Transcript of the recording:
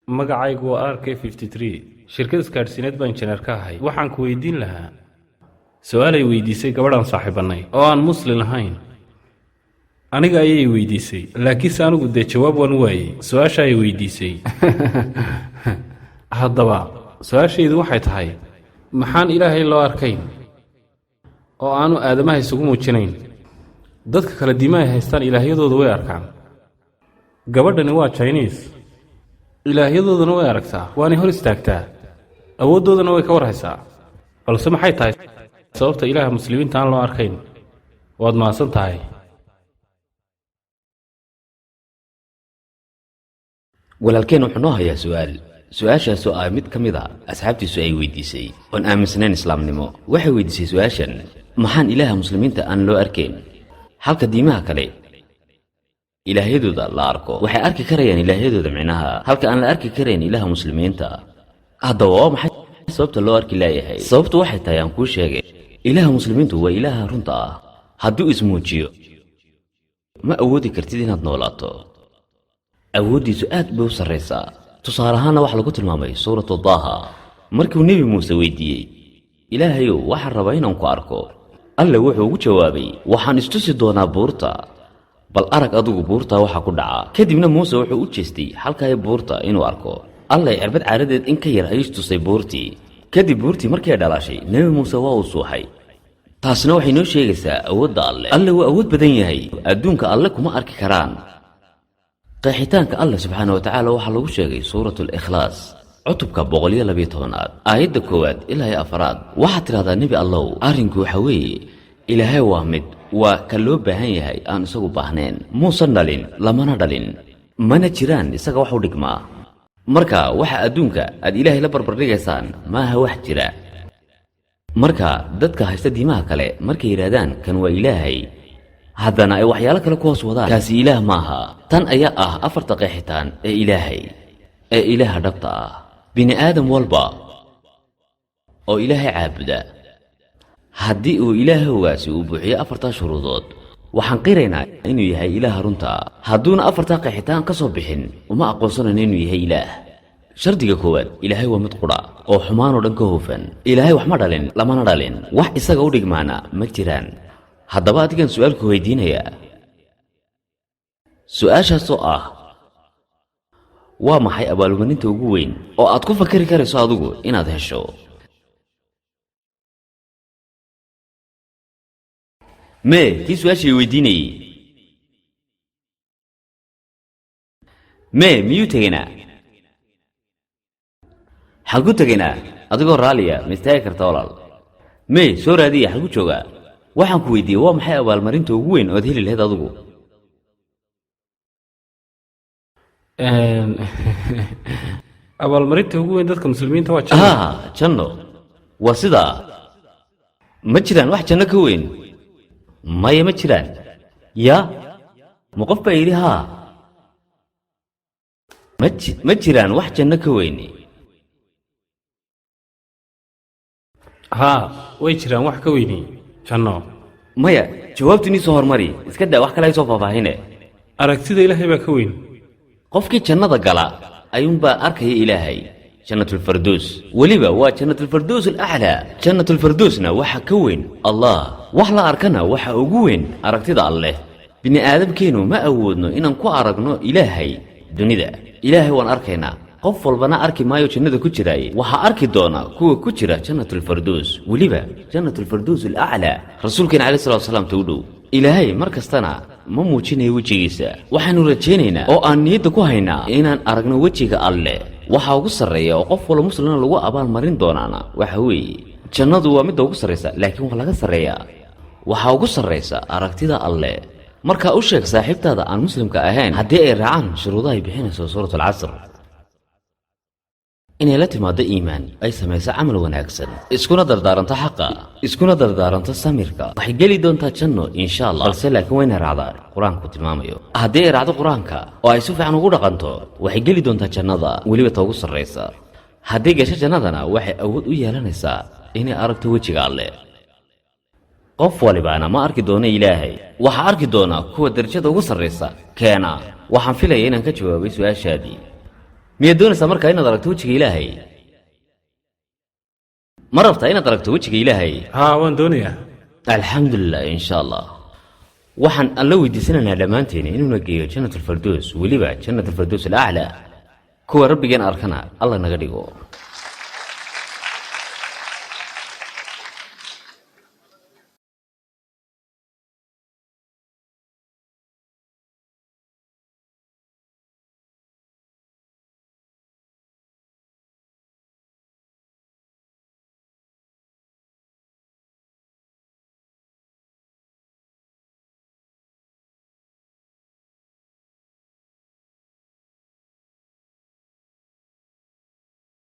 magacaygu waa RK53 shirkad isgaadhsiineed baan injineer ka ahay. waxaan ku weydiin lahaa su-aalay weydiisay gabadhaan saaxiibanay oo aan muslim ahayn. aniga ayay weydiisay, laakiinse anigu dee jawaab waan waayey su-aasha ay weydiisay. haddaba su-aashaydu waxay tahay, maxaan ilaahay loo arkayn oo aanu aadamaha isugu muujinayn? dadka kale diima ay haystaan ilaahyadooda way arkaan. gabadhani waa Chinese, ilaahyadoodana way aragtaa, waanay hor istaagtaa, awooddoodana way ka warhaysaa. balse maxay tahay sababta ilaaha muslimiinta aan loo arkayn? waad mahadsan tahay. walaalkeen wuxuu noo hayaa su-aashaasoo ah mid ka mid a asxaabtiisu ay weydiisay oon aaminsanayn islaamnimo. waxay weydiisay su-aashan, maxaan ilaaha muslimiinta aan loo arkayn halka diimaha kale ilaahyadooda la arko? waxay arki karayaan ilaahyadooda micnaha halka aan la arki karayn ilaaha muslimiinta. haddaba waa maxay sababta loo arki laayahay? sababtu waxay tahay aan kuu sheegay, ilaaha muslimiintu waa ilaaha runta ah. hadduu ismuujiyo ma awoodi kartid inaad noolaato. awooddiisu aad bay u sarraysaa. tusaale ahaanna waxa lagu tilmaamay suuratu daaha markuu nebi muuse weydiiyey, ilaahayow waxaan rabaa inaan ku arko. alle wuxuu ugu jawaabay, waxaan istusi doonaa buurta, bal arag adigu buurtaa waxa ku dhaca. kadibna muuse wuxuu u jeestay halkaay buurta inuu arko. alle cirbad caaradeed in ka yar ayuu istusay buurtii. kadib buurtii markay dhalaashay, nebi muuse waa uu suuxay. taasna waxay noo sheegaysaa awoodda alle. alle waa awood badan yahay, adduunka alle kuma arki karaan. qeexitaanka alle subxaana wa tacaala waxaa lagu sheegay suuratu al-ikhlaas cutubka 112 aayadda 1 ilaa 4. waxaad tidhahdaa nebi allow, arrinku waxa weeye ilaahay waa mid, waa ka loo baahan yahay aan isagu baahnayn. muusan dhalin, lamana dhalin, mana jiraan isaga wax u dhigmaa. marka waxa adduunka aad ilaahay la barbardhigaysaan maaha wax jira. marka dadka haysta diimaha kale markay yidhaahdaan kan waa ilaahay, haddana ay waxyaalo kale ku hoos wadaan, kaasi ilaah maaha. tan ayaa ah afarta qeexitaan ee ilaahay ee ilaaha dhabta ah. bini aadam walba oo ilaahay caabuda, haddii uu ilaahowgaasi uu buuxiyo afartaa shuruudood, waxaan qiraynaa inuu yahay ilaaha runta. hadduuna afartaa qeexitaan ka soo bixin, uma aqoonsanayno inuu yahay ilaah. shardiga koowaad, ilaahay waa mid qudha oo xumaanoo dhan ka hufan. ilaahay wax ma dhalin, lamana dhalin, wax isaga u dhigmaana ma jiraan. haddaba adigan su-aalku weydiinayaa, su-aashaasoo ah, waa maxay abaalmarinta ugu weyn oo aad ku fakari karayso adigu inaad hesho? mee kii su-aashii weydiinayey mee miyuu tegaynaa? xalku tegaynaa? adigoo raalliya ma istaagi karta walaal? mee soo raadiya, xalku joogaa? waxaan ku weydiiyey, waa maxay abaalmarinta ugu weyn ood heli lahayd adigu? abaalmarinta ugu weyn dadka muslimiinta waa janno. janno waa sidaa. ma jiraan wax janno ka weyn? maya ma jiraan. ya ma qof baa yidhi haa? ma jiraan wax janno ka weyn. haa, way jiraan wax ka weyni janno. maya, jawaabtu inii soo hormari, iska daa wax kale ay soo faahfaahine. aragtida ilaahay baa ka weyn. qofkii jannada gala ayuunbaa arkaya ilaahay, jannatulfarduus. weliba waa jannatulfarduus alaclaa. jannatulfarduusna waxa ka weyn allah. wax la arkana waxa ugu weyn aragtida alleh. bini aadamkeennu ma awoodno inaan ku aragno ilaahay dunida. ilaahay waan arkaynaa, qof walbana arki maayo jannada ku jiraaye. waxaa arki doona kuwa ku jira jannatulfarduus, weliba jannatulfarduus alaclaa. rasuulkeena calayhi salaatu wasalaam ta u dhow. ilaahay mar kastana ma muujinayo wejigiisa. waxaannu rajaynaynaa oo aan niyadda ku haynaa inaan aragno wejiga alleh. waxaa ugu sarreeya oo qof walba muslimna lagu abaalmarin doonaana waxa weeye, jannadu waa midda ugu sarraysa, laakiin waa laga sarreeyaa. waxaa ugu sarraysa aragtida alleh. markaa u sheeg saaxiibtaada aan muslimka ahayn, haddii ay raacaan shuruudaha ay bixinayso suuratulcasr, inay la timaado iimaan, ay samayso camal wanaagsan, iskuna dardaaranto xaqa, iskuna dardaaranto samirka, waxay geli doontaa janno insha allah. balse laakiin wayna raacdaa qur-aanku tilmaamayo. haddii ay raacdo qur-aanka oo ay si fiican ugu dhaqanto, waxay geli doontaa jannada, weliba ta ugu sarraysa. haddii gasho jannadana waxay awood u yeelanaysaa inay aragto wejiga alleh. qof walibaana ma arki doono ilaahay, waxaa arki doona kuwa darajada ugu sarraysa keena. waxaan filaya inaan ka jawaabay su-aashaadii. miyaad doonaysaa markaa inaad aragto wejiga ilaahay ma rabtaa inaad aragto wejiga ilaahay haa waan doonayaa alxamdulilah insha allah waxaan alla weydiisanaynaa dhammaanteen inuuna geeyo jannatulfardoos weliba jannatulfardoos alaclaa kuwa rabbigeen arkana alla naga dhigo